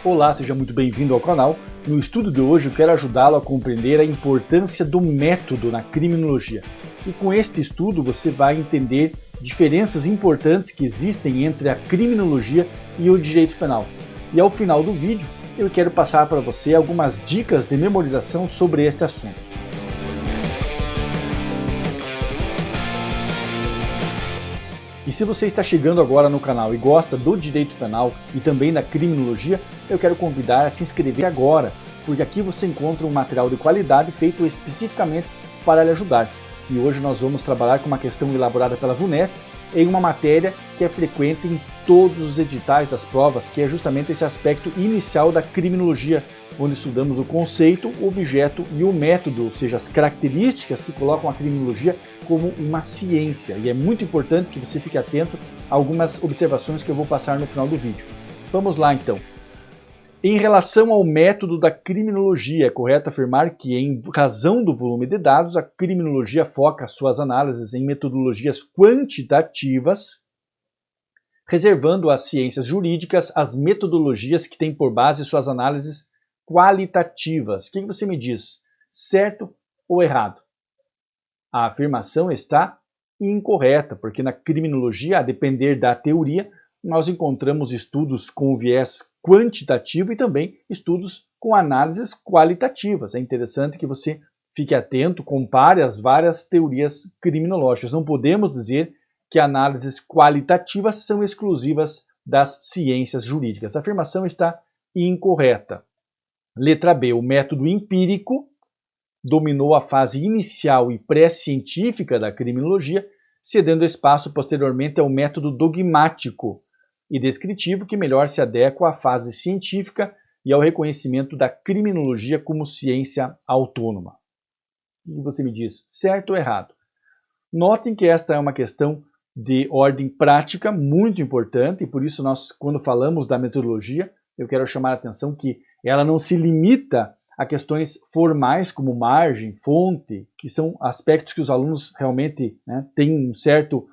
Olá, seja muito bem-vindo ao canal. No estudo de hoje eu quero ajudá-lo a compreender a importância do método na criminologia. E com este estudo você vai entender diferenças importantes que existem entre a criminologia e o direito penal. E ao final do vídeo eu quero passar para você algumas dicas de memorização sobre este assunto. E se você está chegando agora no canal e gosta do direito penal e também da criminologia, eu quero convidar a se inscrever agora, porque aqui você encontra um material de qualidade feito especificamente para lhe ajudar. E hoje nós vamos trabalhar com uma questão elaborada pela VUNESP em uma matéria que é frequente em todos os editais das provas, que é justamente esse aspecto inicial da criminologia, onde estudamos o conceito, o objeto e o método, ou seja, as características que colocam a criminologia como uma ciência. E é muito importante que você fique atento a algumas observações que eu vou passar no final do vídeo. Vamos lá então. Em relação ao método da criminologia, é correto afirmar que, em razão do volume de dados, a criminologia foca suas análises em metodologias quantitativas, reservando às ciências jurídicas as metodologias que têm por base suas análises qualitativas. O que você me diz? Certo ou errado? A afirmação está incorreta, porque na criminologia, a depender da teoria, nós encontramos estudos com viés quantitativo e também estudos com análises qualitativas. É interessante que você fique atento, compare as várias teorias criminológicas. Não podemos dizer que análises qualitativas são exclusivas das ciências jurídicas. A afirmação está incorreta. Letra B. O método empírico dominou a fase inicial e pré-científica da criminologia, cedendo espaço posteriormente ao método dogmático e descritivo que melhor se adequa à fase científica e ao reconhecimento da criminologia como ciência autônoma. O que você me diz? Certo ou errado? Notem que esta é uma questão de ordem prática muito importante e por isso nós, quando falamos da metodologia, eu quero chamar a atenção que ela não se limita a questões formais como margem, fonte, que são aspectos que os alunos realmente têm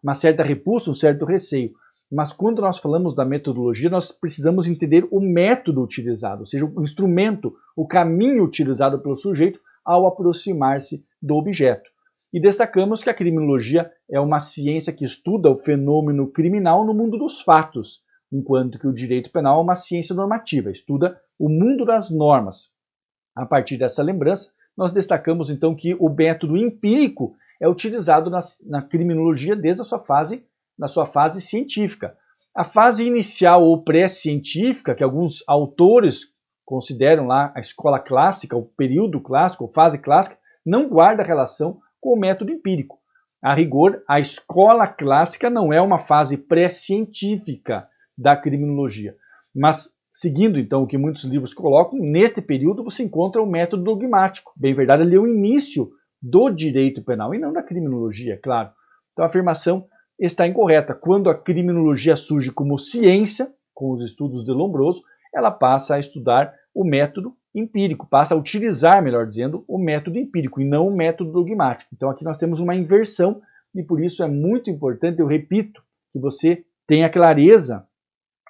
uma certa repulsa, um certo receio. Mas quando nós falamos da metodologia, nós precisamos entender o método utilizado, ou seja, o instrumento, o caminho utilizado pelo sujeito ao aproximar-se do objeto. E destacamos que a criminologia é uma ciência que estuda o fenômeno criminal no mundo dos fatos, enquanto que o direito penal é uma ciência normativa, estuda o mundo das normas. A partir dessa lembrança, nós destacamos então que o método empírico é utilizado na criminologia desde a sua fase científica. A fase inicial ou pré-científica, que alguns autores consideram lá a escola clássica, o período clássico, a fase clássica, não guarda relação com o método empírico. A rigor, a escola clássica não é uma fase pré-científica da criminologia, mas seguindo, então, o que muitos livros colocam, neste período você encontra o método dogmático. Bem verdade, ele é o início do direito penal e não da criminologia, claro. Então a afirmação está incorreta. Quando a criminologia surge como ciência, com os estudos de Lombroso, ela passa a estudar o método empírico, passa a utilizar, melhor dizendo, o método empírico e não o método dogmático. Então aqui nós temos uma inversão e por isso é muito importante, eu repito, que você tenha clareza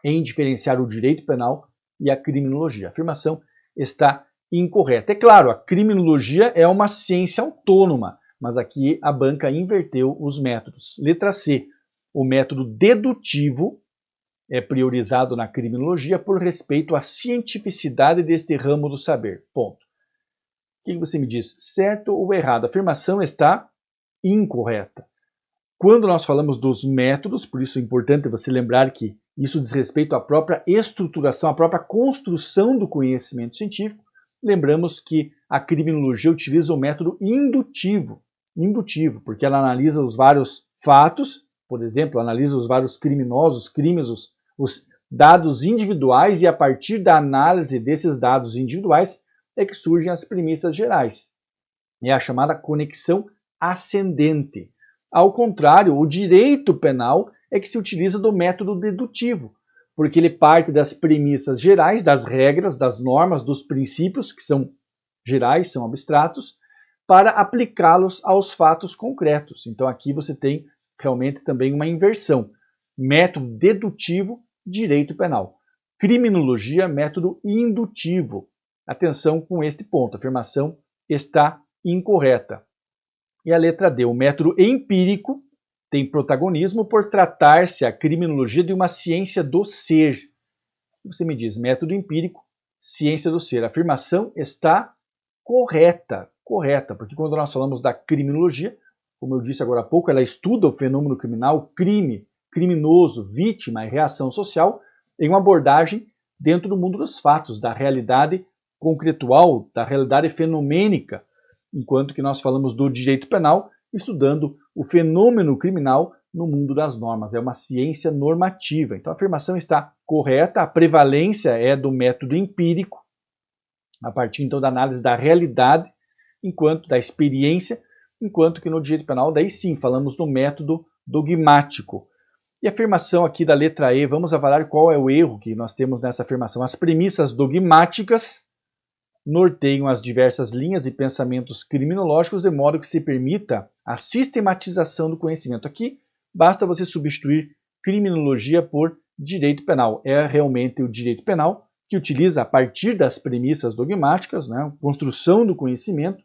em diferenciar o direito penal e a criminologia. A afirmação está incorreta. É claro, a criminologia é uma ciência autônoma, mas aqui a banca inverteu os métodos. Letra C. O método dedutivo é priorizado na criminologia por respeito à cientificidade deste ramo do saber. Ponto. O que você me diz? Certo ou errado? A afirmação está incorreta. Quando nós falamos dos métodos, por isso é importante você lembrar que isso diz respeito à própria estruturação, à própria construção do conhecimento científico, lembramos que a criminologia utiliza o método indutivo, porque ela analisa os vários fatos, por exemplo, analisa os vários criminosos, crimes, os dados individuais e a partir da análise desses dados individuais é que surgem as premissas gerais. É a chamada conexão ascendente. Ao contrário, o direito penal é que se utiliza do método dedutivo, porque ele parte das premissas gerais, das regras, das normas, dos princípios, que são gerais, são abstratos, para aplicá-los aos fatos concretos. Então aqui você tem realmente também uma inversão. Método dedutivo, direito penal. criminologia, método indutivo. Atenção com este ponto, a afirmação está incorreta. E a letra D, o método empírico tem protagonismo por tratar-se a criminologia de uma ciência do ser. Você me diz, método empírico, ciência do ser. A afirmação está correta, porque quando nós falamos da criminologia, como eu disse agora há pouco, ela estuda o fenômeno criminal, crime, criminoso, vítima e reação social em uma abordagem dentro do mundo dos fatos, da realidade concretual, da realidade fenomênica, enquanto que nós falamos do direito penal, estudando o fenômeno criminal no mundo das normas. É uma ciência normativa. Então a afirmação está correta, a prevalência é do método empírico, a partir então da análise da realidade, enquanto da experiência, enquanto que no direito penal, daí sim, falamos do método dogmático. E a afirmação aqui da letra E, vamos avaliar qual é o erro que nós temos nessa afirmação. As premissas dogmáticas norteiam as diversas linhas e pensamentos criminológicos de modo que se permita a sistematização do conhecimento. Aqui, basta você substituir criminologia por direito penal. É realmente o direito penal que utiliza, a partir das premissas dogmáticas, né, a construção do conhecimento,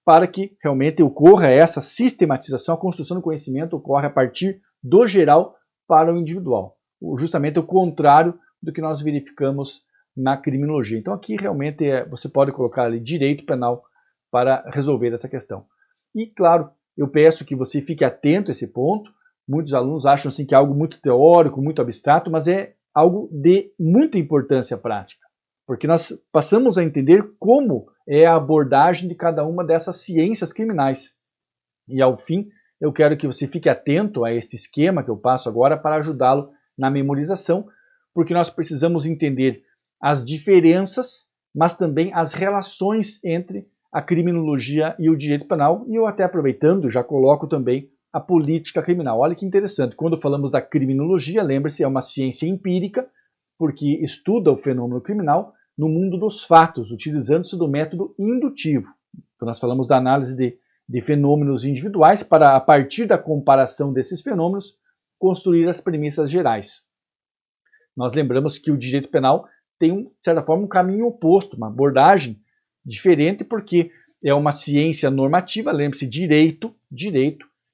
para que realmente ocorra essa sistematização, a construção do conhecimento ocorre a partir do geral para o individual. Justamente o contrário do que nós verificamos na criminologia. Então aqui realmente você pode colocar ali direito penal para resolver essa questão. E claro, eu peço que você fique atento a esse ponto. Muitos alunos acham assim, que é algo muito teórico, muito abstrato, mas é algo de muita importância prática, porque nós passamos a entender como é a abordagem de cada uma dessas ciências criminais. E ao fim, eu quero que você fique atento a este esquema que eu passo agora para ajudá-lo na memorização, porque nós precisamos entender as diferenças, mas também as relações entre a criminologia e o direito penal. E eu até aproveitando, já coloco também a política criminal. Olha que interessante, quando falamos da criminologia, lembre-se, é uma ciência empírica, porque estuda o fenômeno criminal no mundo dos fatos, utilizando-se do método indutivo. Então nós falamos da análise de fenômenos individuais para, a partir da comparação desses fenômenos, construir as premissas gerais. Nós lembramos que o direito penal tem, de certa forma, um caminho oposto, uma abordagem diferente, porque é uma ciência normativa, lembre-se, direito,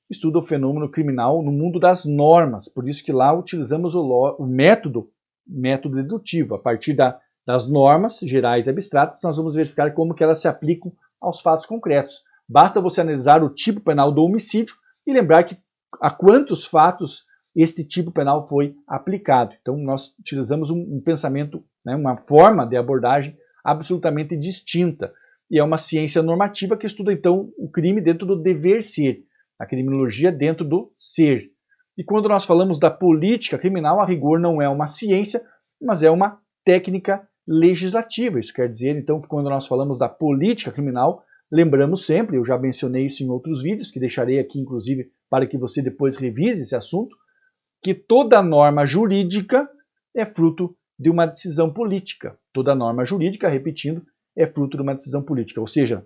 estuda o fenômeno criminal no mundo das normas, por isso que lá utilizamos o método dedutivo. A partir das normas gerais e abstratas, nós vamos verificar como que elas se aplicam aos fatos concretos. Basta você analisar o tipo penal do homicídio e lembrar que a quantos fatos este tipo penal foi aplicado. Então nós utilizamos um pensamento, né, uma forma de abordagem absolutamente distinta. E é uma ciência normativa que estuda então o crime dentro do dever ser, a criminologia dentro do ser. E quando nós falamos da política criminal, a rigor não é uma ciência, mas é uma técnica legislativa. Isso quer dizer, então, que quando nós falamos da política criminal, lembramos sempre, eu já mencionei isso em outros vídeos, que deixarei aqui, inclusive, para que você depois revise esse assunto, que toda norma jurídica é fruto de uma decisão política. Toda norma jurídica, repetindo, é fruto de uma decisão política. Ou seja,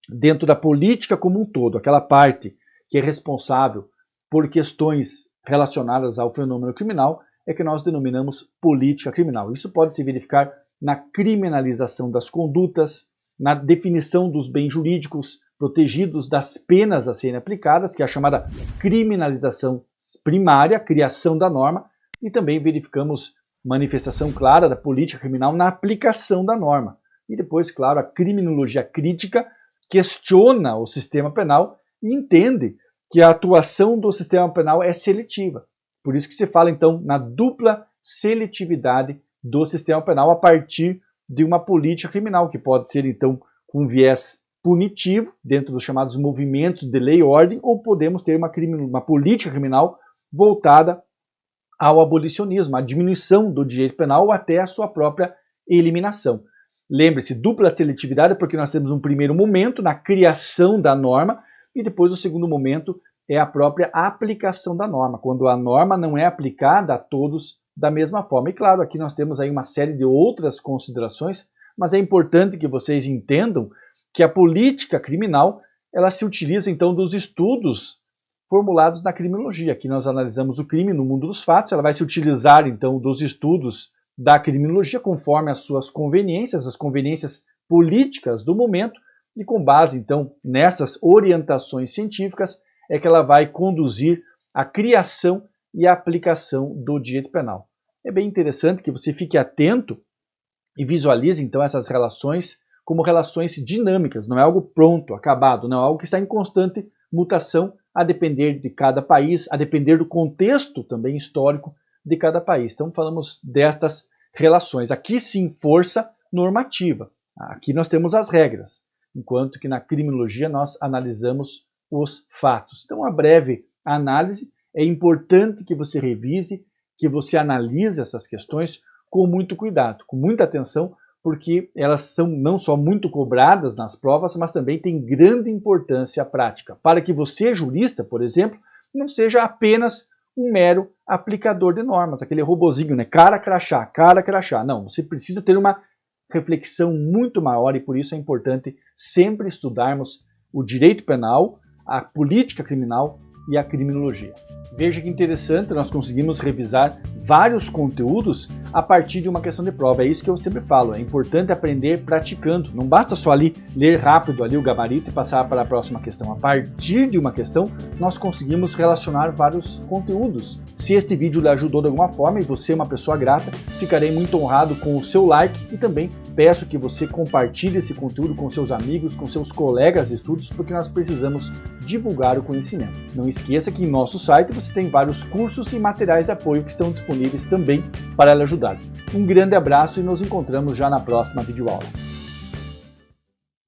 dentro da política como um todo, aquela parte que é responsável por questões relacionadas ao fenômeno criminal, é que nós denominamos política criminal. Isso pode se verificar na criminalização das condutas, na definição dos bens jurídicos protegidos, das penas a serem aplicadas, que é a chamada criminalização primária, criação da norma, e também verificamos manifestação clara da política criminal na aplicação da norma. E depois, claro, a criminologia crítica questiona o sistema penal e entende que a atuação do sistema penal é seletiva. Por isso que se fala, então, na dupla seletividade do sistema penal a partir de uma política criminal, que pode ser, então, com viés punitivo, dentro dos chamados movimentos de lei e ordem, ou podemos ter uma política criminal voltada ao abolicionismo, à diminuição do direito penal ou até a sua própria eliminação. Lembre-se, dupla seletividade porque nós temos um primeiro momento na criação da norma e depois o segundo momento é a própria aplicação da norma, quando a norma não é aplicada a todos da mesma forma. E claro, aqui nós temos aí uma série de outras considerações, mas é importante que vocês entendam que a política criminal ela se utiliza então dos estudos formulados na criminologia. Aqui nós analisamos o crime no mundo dos fatos, ela vai se utilizar então dos estudos da criminologia conforme as suas conveniências, as conveniências políticas do momento, e com base, então, nessas orientações científicas, é que ela vai conduzir a criação e a aplicação do direito penal. É bem interessante que você fique atento e visualize, então, essas relações como relações dinâmicas, não é algo pronto, acabado, não é algo que está em constante mutação, a depender de cada país, a depender do contexto também histórico de cada país. Então, falamos destas relações. Aqui sim, força normativa. Aqui nós temos as regras, enquanto que na criminologia nós analisamos os fatos. Então, uma breve análise. É importante que você revise, que você analise essas questões com muito cuidado, com muita atenção, porque elas são não só muito cobradas nas provas, mas também têm grande importância prática, para que você, jurista, por exemplo, não seja apenas um mero aplicador de normas, aquele robozinho, né? Cara, crachá. Não, você precisa ter uma reflexão muito maior e por isso é importante sempre estudarmos o direito penal, a política criminal e a criminologia. Veja que interessante, nós conseguimos revisar vários conteúdos a partir de uma questão de prova. É isso que eu sempre falo, é importante aprender praticando. Não basta só ali ler rápido ali o gabarito e passar para a próxima questão. A partir de uma questão, nós conseguimos relacionar vários conteúdos. Se este vídeo lhe ajudou de alguma forma e você é uma pessoa grata, ficarei muito honrado com o seu like e também peço que você compartilhe esse conteúdo com seus amigos, com seus colegas de estudos, porque nós precisamos divulgar o conhecimento. Não esqueça que em nosso site você tem vários cursos e materiais de apoio que estão disponíveis também para lhe ajudar. Um grande abraço e nos encontramos já na próxima videoaula.